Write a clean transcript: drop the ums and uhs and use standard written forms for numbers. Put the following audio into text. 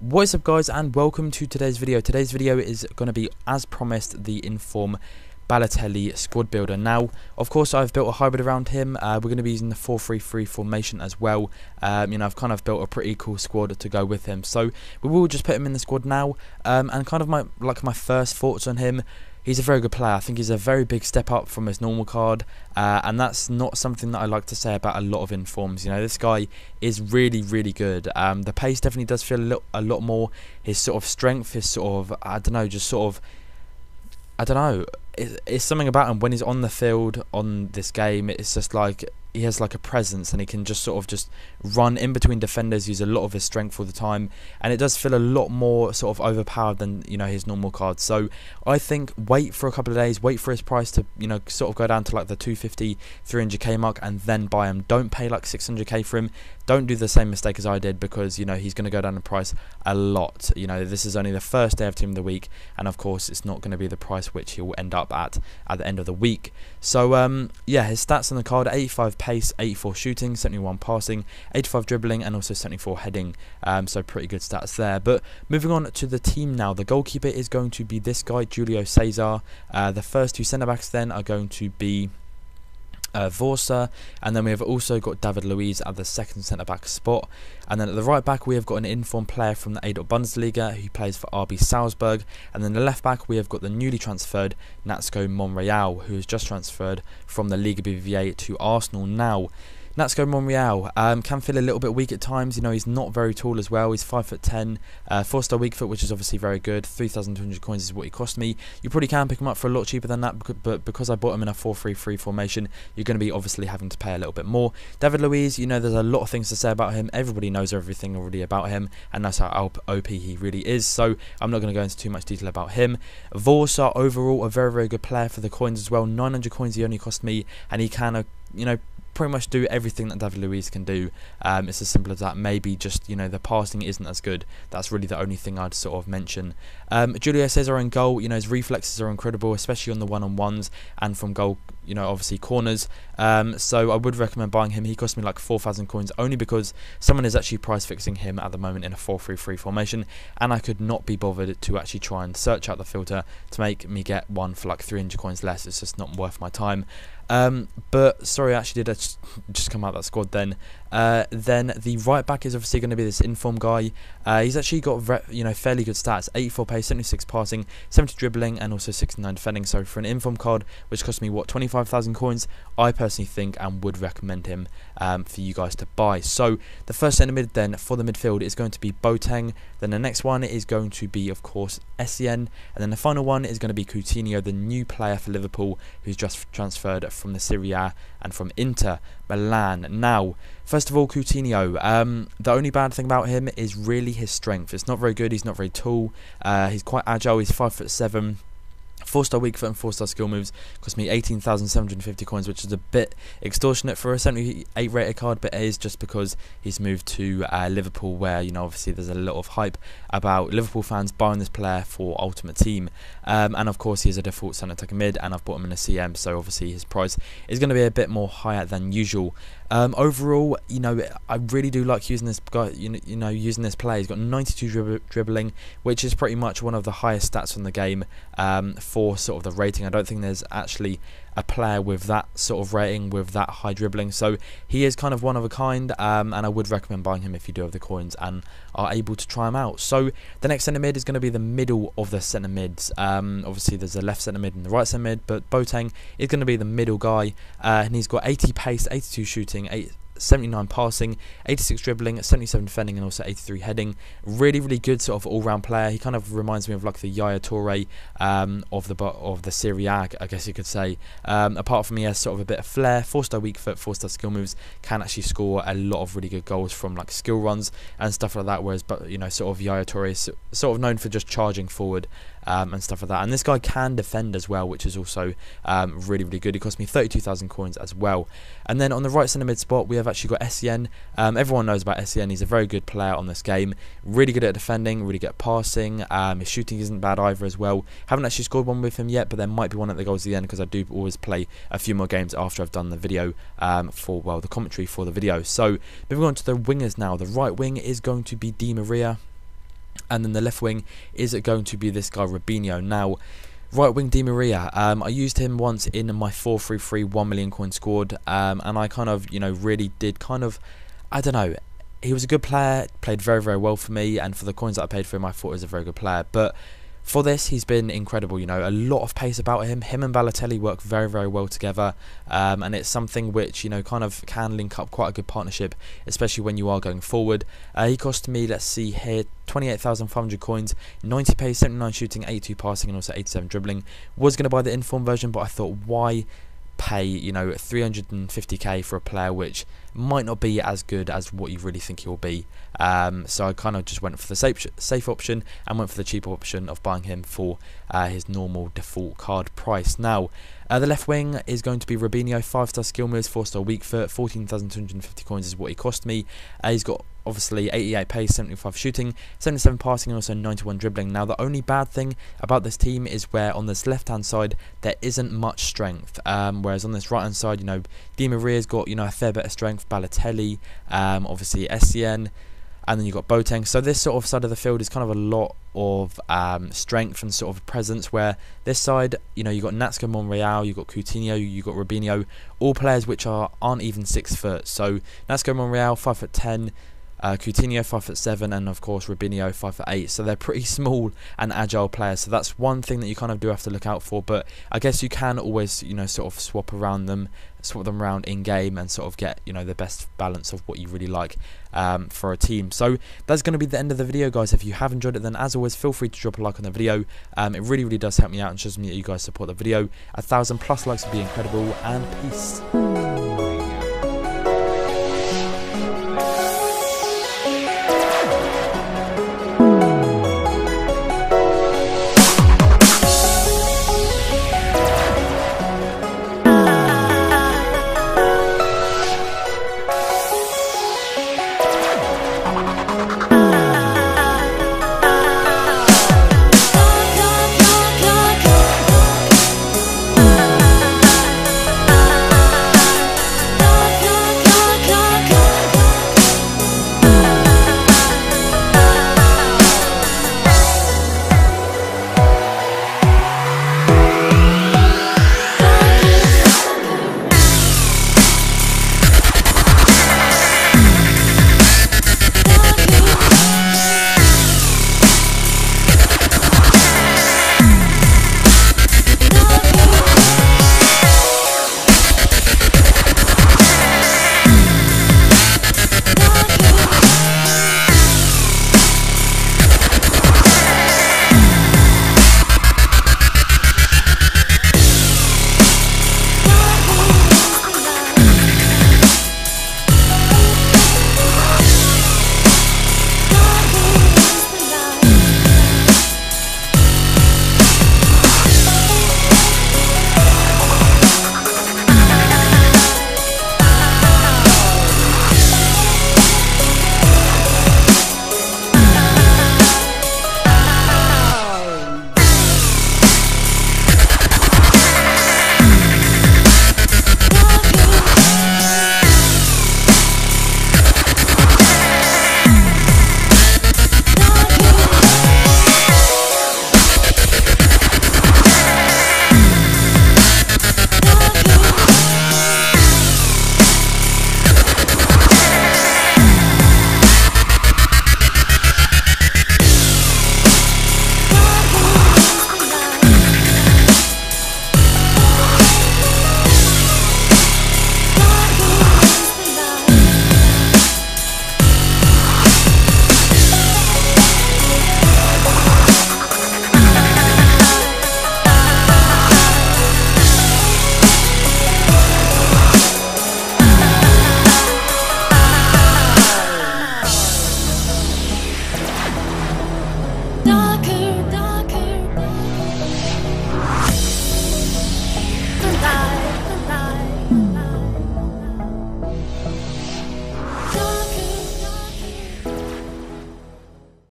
What is up, guys, and welcome to today's video. Today's video is going to be, as promised, the Inform Balotelli squad builder. Now, of course, I've built a hybrid around him. We're going to be using the 4-3-3 formation as well. I've kind of built a pretty cool squad to go with him. So we will just put him in the squad now. And kind of my first thoughts on him. He's a very good player. I think he's a very big step up from his normal card, and that's not something that I like to say about a lot of informs. You know, this guy is really, really good. The pace definitely does feel a lot more. His sort of strength, his sort of, it's something about him when he's on the field on this game. It's just like he has like a presence, and he can just sort of just run in between defenders, use a lot of his strength all the time, and it does feel a lot more sort of overpowered than, you know, his normal card. So I think wait for a couple of days, wait for his price to, you know, sort of go down to like the 250, 300k mark, and then buy him. Don't pay like 600k for him. Don't do the same mistake as I did, because, you know, he's going to go down in price a lot. You know, this is only the first day of Team of the Week, and of course it's not going to be the price which he will end up at the end of the week. So yeah, his stats on the card: 85 pace, 84 shooting, 71 passing, 85 dribbling, and also 74 heading. So pretty good stats there. But moving on to the team now, the goalkeeper is going to be this guy, Julio Cesar. The first two centre backs then are going to be Vorsa, and then we have also got David Luiz at the second centre back spot, and then at the right back we have got an informed player from the A. Bundesliga who plays for RB Salzburg, and then the left back we have got the newly transferred Natsuko Monreal, who has just transferred from the Liga BBVA to Arsenal. Now, Natsuko Monreal can feel a little bit weak at times. You know, he's not very tall as well. He's 5'10", 4-star weak foot, which is obviously very good. 3,200 coins is what he cost me. You probably can pick him up for a lot cheaper than that, but because I bought him in a 4-3-3 formation, you're going to be obviously having to pay a little bit more. David Luiz, you know, there's a lot of things to say about him. Everybody knows everything already about him, and that's how OP he really is. So I'm not going to go into too much detail about him. Vorsa, overall, a very, very good player for the coins as well. 900 coins he only cost me, and he can, you know, pretty much do everything that David Luiz can do. It's as simple as that. Maybe just, you know, the passing isn't as good. That's really the only thing I'd sort of mention. Julio Cesar in goal, you know, his reflexes are incredible, especially on the one-on-ones and from goal, you know, obviously corners. So I would recommend buying him. He cost me like 4,000 coins only because someone is actually price fixing him at the moment in a 4-3-3 formation, and I could not be bothered to actually try and search out the filter to make me get one for like 300 coins less. It's just not worth my time. But sorry, I actually did just come out of that squad then. Then the right back is obviously going to be this inform guy. He's actually got, you know, fairly good stats: 84 pace, 76 passing, 70 dribbling, and also 69 defending. So for an inform card, which cost me what, 25,000 coins, I personally think and would recommend him for you guys to buy. So the first centre mid then for the midfield is going to be Boateng. Then the next one is going to be, of course, Essien, and then the final one is going to be Coutinho, the new player for Liverpool, who's just transferred from the Serie A and from Inter Milan. Now, first of all, Coutinho, the only bad thing about him is really his strength. It's not very good. He's not very tall. He's quite agile. He's 5'7". 4-star weak foot and 4-star skill moves. Cost me 18,750 coins, which is a bit extortionate for a 78 rated card, but it is just because he's moved to Liverpool, where, you know, obviously there's a lot of hype about Liverpool fans buying this player for Ultimate Team. And of course he is a default centre attacking mid, and I've bought him in a CM, so obviously his price is going to be a bit more higher than usual. Overall, you know, I really do like using this guy, you know, using this player. He's got 92 dribbling, which is pretty much one of the highest stats on the game for sort of the rating. I don't think there's actually a player with that sort of rating with that high dribbling, so he is kind of one of a kind, and I would recommend buying him if you do have the coins and are able to try him out. So the next centre mid is going to be the middle of the centre mids. Obviously there's a left centre mid and the right centre mid, but Boateng is going to be the middle guy, and he's got 80 pace, 82 shooting, 79 passing, 86 dribbling, 77 defending, and also 83 heading. Really, really good sort of all-round player. He kind of reminds me of like the Yaya Toure of the Serie A, I guess you could say. Apart from he has sort of a bit of flair, 4-star weak foot, 4-star skill moves, can actually score a lot of really good goals from like skill runs and stuff like that. Whereas, but you know, sort of Yaya Toure is sort of known for just charging forward and stuff like that. And this guy can defend as well, which is also really, really good. He cost me 32,000 coins as well. And then on the right centre mid spot, we have actually got Essien. Everyone knows about Essien. He's a very good player on this game. Really good at defending, really good at passing. His shooting isn't bad either as well. Haven't actually scored one with him yet, but there might be one at the goals at the end, because I do always play a few more games after I've done the video for, well, the commentary for the video. So moving on to the wingers now. The right wing is going to be Di Maria. And then the left wing is going to be this guy Robinho. Now, right wing Di Maria, I used him once in my 4-3-3 1 million coin squad, and I kind of, really did kind of, I don't know, he was a good player, played very, very well for me, and for the coins that I paid for him, I thought he was a very good player. But for this, he's been incredible, a lot of pace about him. Him and Balotelli work very, very well together, and it's something which, kind of can link up quite a good partnership, especially when you are going forward. He cost me, let's see here, 28,500 coins, 90 pace, 79 shooting, 82 passing, and also 87 dribbling. Was going to buy the inform version, but I thought, why pay 350k for a player which might not be as good as what you really think he will be. So I kind of just went for the safe option and went for the cheaper option of buying him for his normal default card price. Now the left wing is going to be Robinho, 5-star skill moves, 4-star weak foot, 14,250 coins is what he cost me. He's got obviously 88 pace, 75 shooting, 77 passing, and also 91 dribbling. Now the only bad thing about this team is where on this left hand side there isn't much strength, whereas on this right hand side, Di Maria's got a fair bit of strength, Balotelli, obviously SCN, and then you've got Boateng. So this sort of side of the field is kind of a lot of strength and sort of presence, where this side, you've got Natsuko Monreal, you've got Coutinho, you've got Robinho, all players which aren't even 6 foot. So Natsuko Monreal, 5'10", Coutinho 5'7", and of course Robinho 5'8", so they're pretty small and agile players. So that's one thing that you kind of do have to look out for. But I guess you can always sort of swap them around in game and sort of get the best balance of what you really like for a team. So that's going to be the end of the video, guys. If you have enjoyed it, then as always, feel free to drop a like on the video. It really does help me out and shows me that you guys support the video. 1,000+ likes would be incredible, and peace.